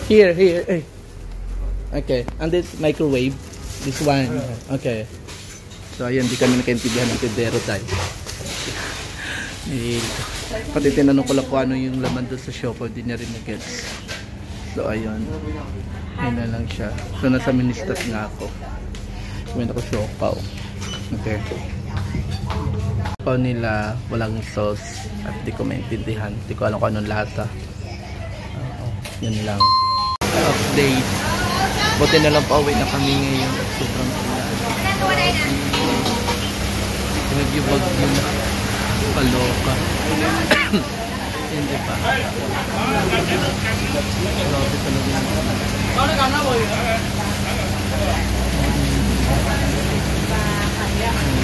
Here. Eh. Okay. And this microwave. This one. Okay. So, ayan. Di kami nakaintindihan ng tindero tayo. Pati tinanong ko lang kung ano yung laman doon sa shop. Hindi niya rin nag-gets. So, ayun. Yun na lang siya. So, nasa ministat nga ako. Kumain ako siopaw. Okay. Siopaw nila, walang sauce. At di ko maintindihan. Di ko alam kung anong lasa. Yun lang. Update. Buti na lang pauwi na kami ngayon. At sobrang ulan. Nag-ibag yun. Paloka. Hindi pa. Grabe talaga.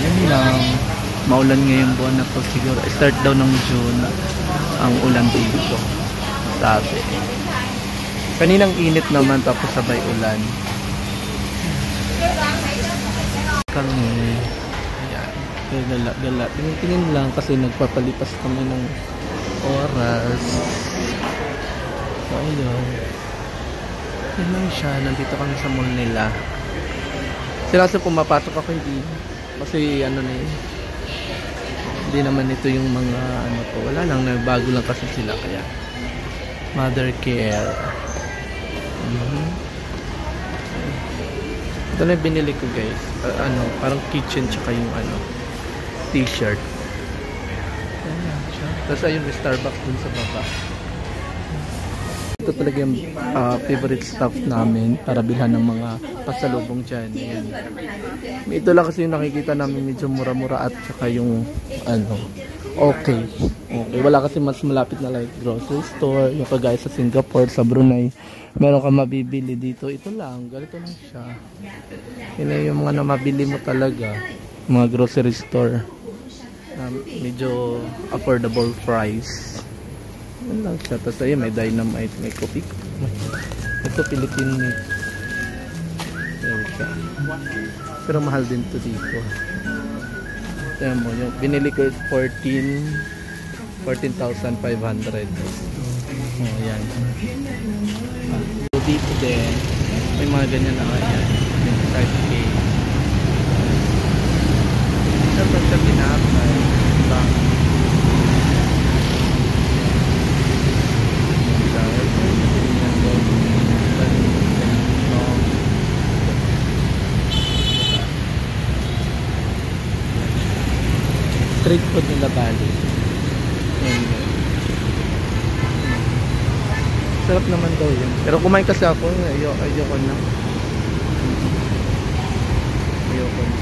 Yan lang. Maulan ngayong buwan na to siguro. Start daw ng June ang ulan dito. Sabi. Kaninang init naman tapos sabay ulan. Kami. Ayan. Gala. Tingin lang kasi nagpapalipas kami ng oras. So ayun. Yun lang siya. Nandito kami sa mall nila. Sila kasi pumapasok ako hindi. Kasi ano na yun. Hindi naman ito yung mga ano po. Wala lang. Bago lang kasi sila kaya. Mother care. Ito na yung binili ko guys. Ano. Parang kitchen tsaka yung ano. T-shirt. Ayan siya. Tapos ayun may Starbucks dun sa baba. Ito talaga yung favorite stuff namin para bilhan ng mga pasalubong dyan. Ayan. Ito lang kasi yung nakikita namin medyo mura-mura at saka yung ano, okay. Wala kasi mas malapit na like grocery store, yung kagaya sa Singapore, sa Brunei. Meron ka mabibili dito. Ito lang, ganito lang siya. Yun yung mga na mabili mo talaga. Mga grocery store. Medyo affordable price. Yan lang siya. Tapos ayun, may dynamite, may coffee. Ito, Philippine meat. Ayan siya. Pero mahal din to dito. Ayan mo, yung binili ko is 14,500. Oh, yan. So, dito din, may mga ganyan na ayan. 25K. Ito pa siya pinapay. Diba? Street food nila Bali. Sarap naman daw yun. Pero kumain kasi ako, ayoko na. Ayoko na.